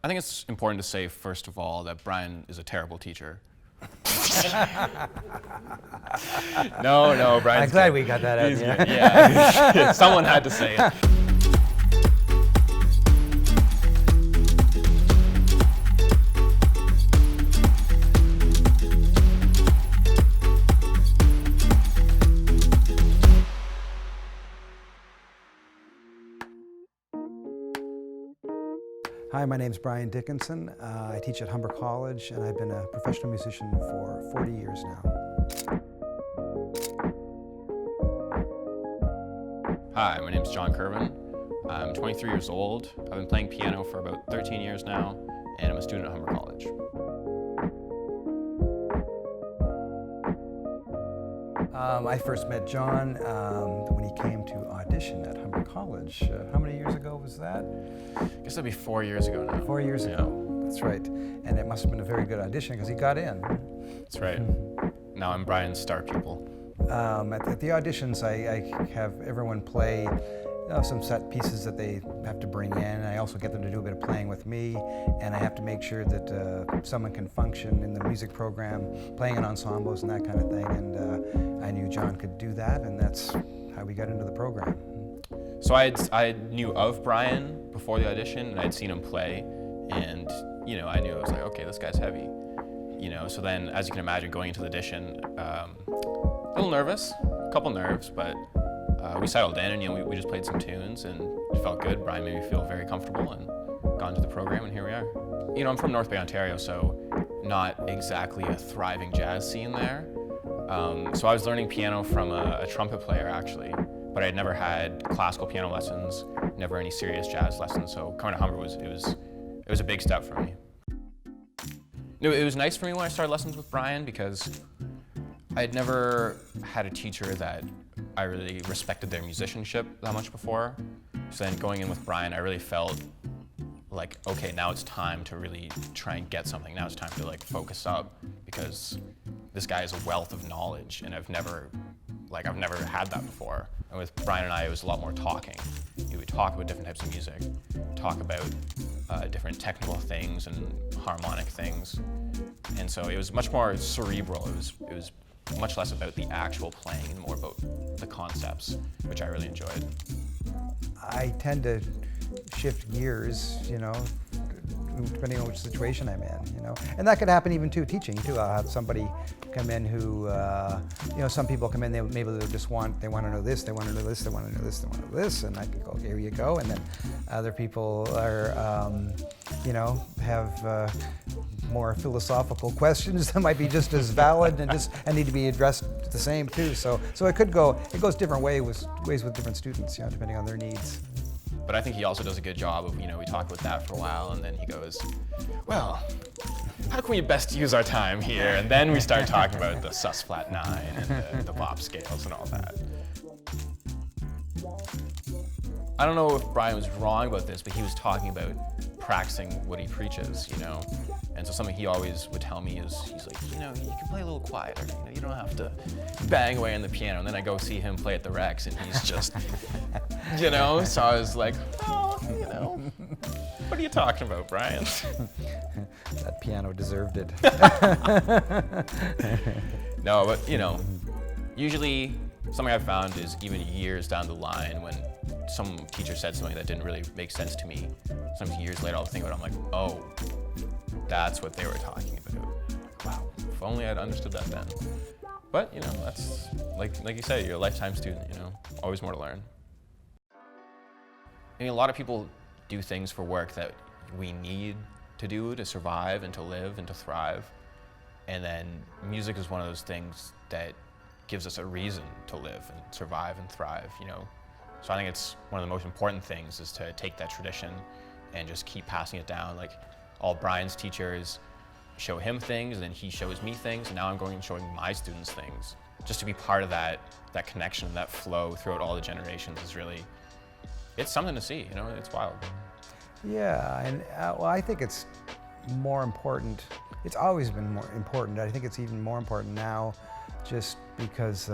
I think it's important to say, first of all, that Brian is a terrible teacher. No, Brian's I'm glad good. we got that out. He's good. Yeah, someone had to say it. Hi, my name's Brian Dickinson. I teach at Humber College, and I've been a professional musician for 40 years now. Hi, my name's Kervin. I'm 23 years old. I've been playing piano for about 13 years now, and I'm a student at Humber College. I first met John when he came to audition at Humber College. How many years ago was that? I guess that'd be 4 years ago now. 4 years ago, that's right. And it must have been a very good audition because he got in. That's right. Now I'm Brian's star pupil. At the auditions, I have everyone play some set pieces that they have to bring in. I also get them to do a bit of playing with me, and I have to make sure that someone can function in the music program, playing in ensembles and that kind of thing. And I knew John could do that, and that's how we got into the program. So I knew of Brian before the audition, and I'd seen him play, and I knew, I was like, okay, this guy's heavy. So then, as you can imagine, going into the audition, a little nervous, a couple nerves, but we settled in, and we just played some tunes, and it felt good. Brian made me feel very comfortable, and got into the program, and here we are. I'm from North Bay, Ontario, so not exactly a thriving jazz scene there. So I was learning piano from a trumpet player, actually, but I had never had classical piano lessons, never any serious jazz lessons. So coming to Humber it was a big step for me. It was nice for me when I started lessons with Brian because I had never had a teacher that I really respected their musicianship that much before. So then going in with Brian, I really felt like, okay, now it's time to really try and get something. Now it's time to focus up because this guy has a wealth of knowledge, and I've never had that before. And with Brian and I, it was a lot more talking. We would talk about different types of music, talk about different technical things and harmonic things. And so it was much more cerebral. It was much less about the actual playing and more about the concepts, which I really enjoyed. I tend to shift gears, depending on which situation I'm in, And that could happen even teaching too. I'll have somebody come in who, some people come in, maybe they want to know this, they want to know this, they want to know this, they want to know this, and I can go, here you go. And then other people are, have more philosophical questions that might be just as valid and need to be addressed the same too. So it goes different ways with different students, depending on their needs. But I think he also does a good job of, we talk about that for a while, and then he goes, well, how can we best use our time here? And then we start talking about the sus flat 9 and the bop scales and all that. I don't know if Brian was wrong about this, but he was talking about practicing what he preaches, And so something he always would tell me is, he's like, you can play a little quieter, you don't have to bang away on the piano. And then I go see him play at the Rex, and he's just, so I was like, oh, what are you talking about, Brian? That piano deserved it. No, but, usually something I've found is even years down the line when some teacher said something that didn't really make sense to me, sometimes years later I'll think about it, I'm like, oh, that's what they were talking about. Wow, if only I'd understood that then. But, that's, like you say, you're a lifetime student, always more to learn. A lot of people do things for work that we need to do to survive and to live and to thrive. And then music is one of those things that gives us a reason to live and survive and thrive, So I think it's one of the most important things is to take that tradition and just keep passing it down. Like all Brian's teachers show him things, and then he shows me things, and now I'm going and showing my students things. Just to be part of that connection, that flow throughout all the generations is really, it's something to see, it's wild. Yeah, and I think it's more important. It's always been more important. I think it's even more important now just because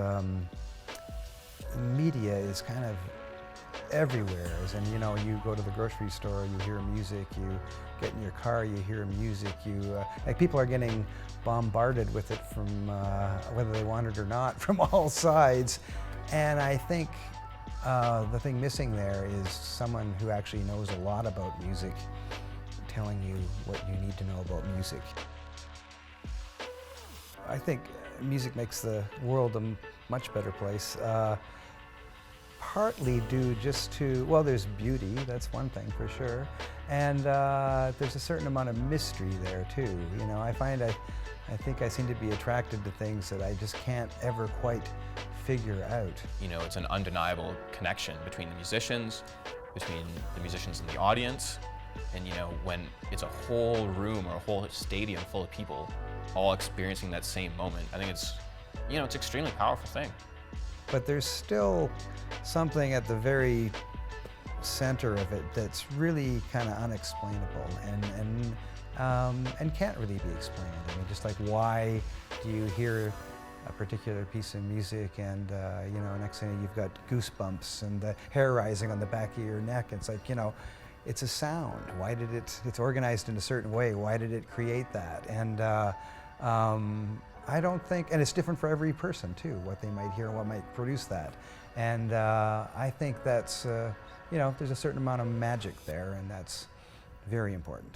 media is kind of everywhere. And you know, you go to the grocery store, you hear music. You get in your car, you hear music. Like people are getting bombarded with it from whether they want it or not, from all sides. And I think the thing missing there is someone who actually knows a lot about music, telling you what you need to know about music. I think music makes the world a much better place. Partly due just to, well, there's beauty, that's one thing for sure. And there's a certain amount of mystery there too. You know, I think I seem to be attracted to things that I just can't ever quite figure out. You know, it's an undeniable connection between the musicians and the audience. And you know, when it's a whole room or a whole stadium full of people all experiencing that same moment, I think it's, you know, it's an extremely powerful thing. But there's still something at the very center of it that's really kind of unexplainable and can't really be explained. I mean, just like, why do you hear a particular piece of music and you know, next thing you've got goosebumps and the hair rising on the back of your neck? It's like, you know, it's a sound. Why did it's organized in a certain way. Why did it create that? And I don't think, and it's different for every person too, what they might hear and what might produce that. And I think that's, you know, there's a certain amount of magic there, and that's very important.